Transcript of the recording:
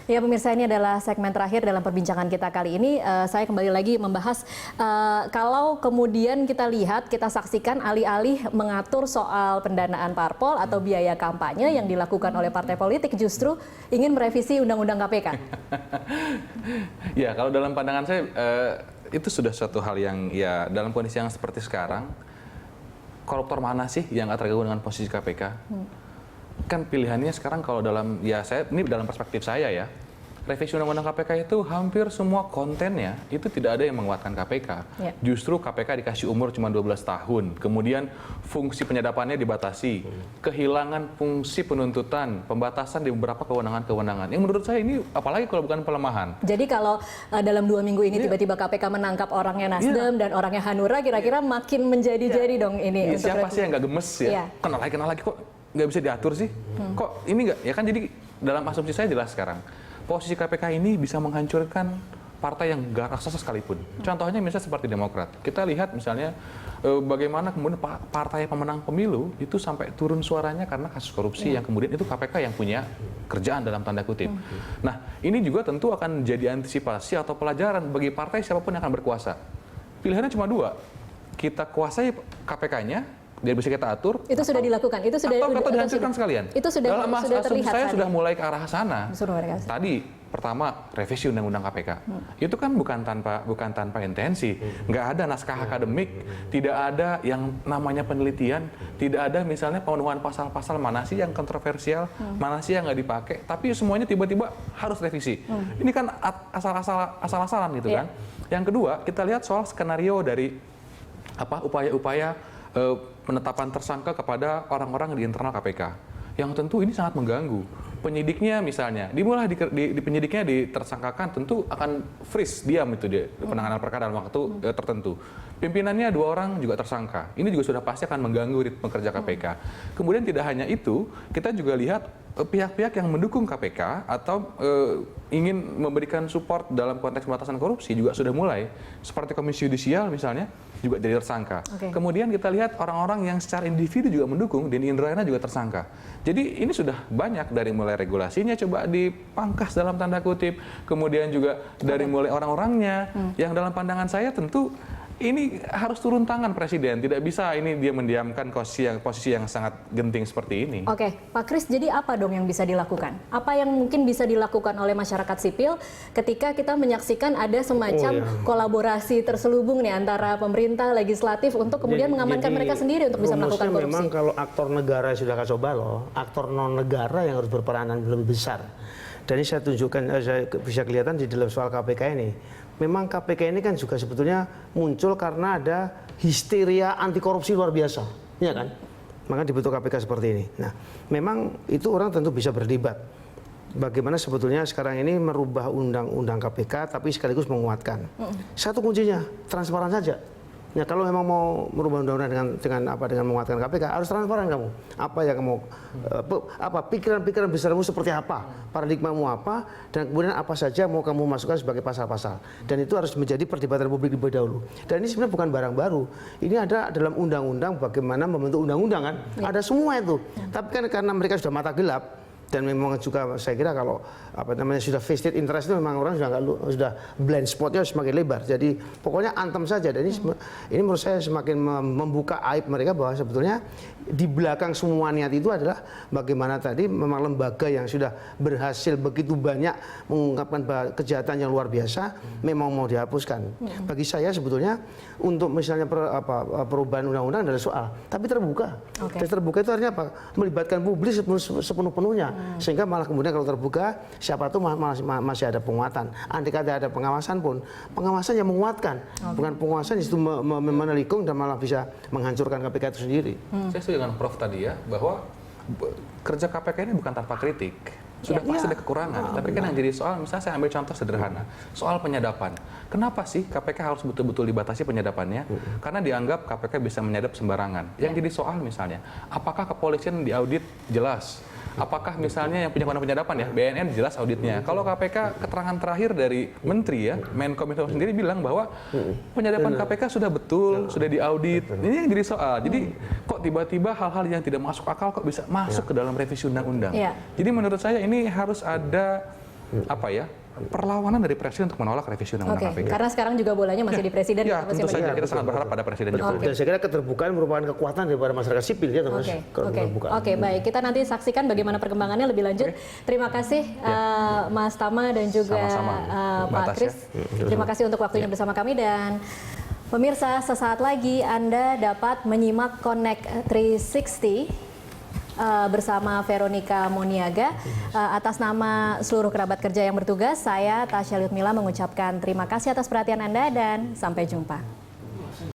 Ya pemirsa, ini adalah segmen terakhir dalam perbincangan kita kali ini. Saya kembali lagi membahas kalau kemudian kita lihat, kita saksikan alih-alih mengatur soal pendanaan parpol atau biaya kampanye yang dilakukan oleh partai politik justru ingin merevisi Undang-Undang KPK. Ya, kalau dalam pandangan saya itu sudah suatu hal yang ya dalam kondisi yang seperti sekarang, koruptor mana sih yang nggak terganggu dengan posisi KPK? Kan pilihannya sekarang kalau dalam, ya saya ini dalam perspektif saya ya, revisi Undang-Undang KPK itu hampir semua kontennya itu tidak ada yang menguatkan KPK. Ya. Justru KPK dikasih umur cuma 12 tahun, kemudian fungsi penyadapannya dibatasi, kehilangan fungsi penuntutan, pembatasan di beberapa kewenangan-kewenangan. Yang menurut saya ini apalagi kalau bukan pelemahan. Jadi kalau dalam 2 minggu ini tiba-tiba KPK menangkap orangnya Nasdem dan orangnya Hanura, kira-kira makin menjadi-jadi dong ini. Siapa sih yang nggak gemes ya? Kenal lagi kok nggak bisa diatur sih? Kok ini nggak? Ya kan jadi dalam asumsi saya jelas sekarang. Posisi KPK ini bisa menghancurkan partai yang gak raksasa sekalipun. Contohnya misalnya seperti Demokrat. Kita lihat misalnya bagaimana kemudian partai pemenang pemilu itu sampai turun suaranya karena kasus korupsi yang kemudian itu KPK yang punya kerjaan dalam tanda kutip. Nah, ini juga tentu akan jadi antisipasi atau pelajaran bagi partai siapapun yang akan berkuasa. Pilihannya cuma 2. Kita kuasai KPK-nya, dia bisa kita atur. Itu sudah dilakukan. Itu sudah dihancurkan sekalian. Itu sudah terlihat. Saya sudah mulai ke arah sana. Tadi pertama revisi Undang-Undang KPK. Itu kan bukan tanpa intensi. Nggak ada naskah akademik, tidak ada yang namanya penelitian, tidak ada misalnya pemenuhan pasal-pasal mana sih yang kontroversial, mana sih yang nggak dipakai. Tapi semuanya tiba-tiba harus revisi. Ini kan asal-asalan gitu kan. Yang kedua, kita lihat soal skenario dari upaya-upaya penetapan tersangka kepada orang-orang di internal KPK, yang tentu ini sangat mengganggu. Penyidiknya misalnya, dimulai di penyidiknya ditersangkakan, tentu akan freeze, diam itu di penanganan perkara dalam waktu tertentu. Pimpinannya 2 orang juga tersangka. Ini juga sudah pasti akan mengganggu ritme kerja KPK. Kemudian tidak hanya itu, kita juga lihat pihak-pihak yang mendukung KPK atau ingin memberikan support dalam konteks pemberantasan korupsi juga sudah mulai. Seperti Komisi Yudisial misalnya, juga jadi tersangka. Kemudian kita lihat orang-orang yang secara individu juga mendukung, Denny Indrayana juga tersangka. Jadi ini sudah banyak, dari mulai regulasinya coba dipangkas dalam tanda kutip, kemudian juga dari mulai orang-orangnya, yang dalam pandangan saya tentu ini harus turun tangan Presiden. Tidak bisa ini dia mendiamkan posisi yang sangat genting seperti ini. Oke, Pak Kris, jadi apa dong yang bisa dilakukan? Apa yang mungkin bisa dilakukan oleh masyarakat sipil ketika kita menyaksikan ada semacam kolaborasi terselubung nih antara pemerintah, legislatif untuk kemudian mengamankan mereka sendiri untuk bisa melakukan korupsi? Memang kalau aktor negara sudah kacau balau, aktor non negara yang harus berperanan lebih besar. Dan ini saya tunjukkan, saya bisa kelihatan di dalam soal KPK ini. Memang KPK ini kan juga sebetulnya muncul karena ada histeria anti korupsi luar biasa, ya kan? Maka dibentuk KPK seperti ini. Nah, memang itu orang tentu bisa berdebat. Bagaimana sebetulnya sekarang ini merubah undang-undang KPK, tapi sekaligus menguatkan. Satu kuncinya, transparan saja. Ya, kalau memang mau merubah undang-undang dengan menguatkan KPK, harus transparan kamu. Apa yang kamu pikiran-pikiran besarmu seperti apa, paradigmamu apa, dan kemudian apa saja mau kamu masukkan sebagai pasal-pasal. Dan itu harus menjadi perdebatan publik lebih dahulu. Dan ini sebenarnya bukan barang baru. Ini ada dalam undang-undang bagaimana membentuk undang-undang kan. Ada semua itu. Tapi kan karena mereka sudah mata gelap, dan memang juga saya kira kalau sudah vested interest itu memang orang sudah blind spotnya semakin lebar. Jadi pokoknya antem saja. Dan ini menurut saya semakin membuka aib mereka bahwa sebetulnya di belakang semua niat itu adalah bagaimana tadi memang lembaga yang sudah berhasil begitu banyak mengungkapkan kejahatan yang luar biasa memang mau dihapuskan. Bagi saya sebetulnya untuk misalnya perubahan undang-undang adalah soal, tapi terbuka. Terbuka itu artinya apa? Melibatkan publik sepenuh-penuhnya. Sehingga malah kemudian kalau terbuka, siapa tahu masih ada penguatan. Andai kata ada pengawasan pun, pengawasan yang menguatkan, bukan pengawasan itu menelikung dan malah bisa menghancurkan KPK itu sendiri. Saya setuju dengan Prof tadi ya, bahwa kerja KPK ini bukan tanpa kritik. Sudah pasti ada kekurangan, tapi kan yang jadi soal, misalnya saya ambil contoh sederhana, soal penyadapan. Kenapa sih KPK harus betul-betul dibatasi penyadapannya? Karena dianggap KPK bisa menyadap sembarangan. Yang jadi soal misalnya, apakah kepolisian diaudit jelas? Apakah misalnya yang punya kewenangan penyadapan ya, BNN jelas auditnya. Kalau KPK, keterangan terakhir dari Menteri ya, Menkominfo sendiri bilang bahwa penyadapan KPK sudah betul, sudah diaudit. Ini yang jadi soal. Jadi kok tiba-tiba hal-hal yang tidak masuk akal kok bisa masuk ke dalam revisi undang-undang. Jadi menurut saya ini harus ada apa ya, perlawanan dari presiden untuk menolak revisi undang-undang KPK. Karena sekarang juga bolanya masih di presiden. Ya, tentu saja kita sangat berharap pada presiden Jokowi. Dan saya kira keterbukaan merupakan kekuatan daripada masyarakat sipil ya, Mas. Oke, baik. Kita nanti saksikan bagaimana perkembangannya lebih lanjut. Terima kasih Mas Tama dan juga Pak Kris. Terima kasih untuk waktunya bersama kami, dan pemirsa, sesaat lagi Anda dapat menyimak Connect 360 bersama Veronica Moniaga. Atas nama seluruh kerabat kerja yang bertugas, saya Tasya Liutmila mengucapkan terima kasih atas perhatian Anda dan sampai jumpa.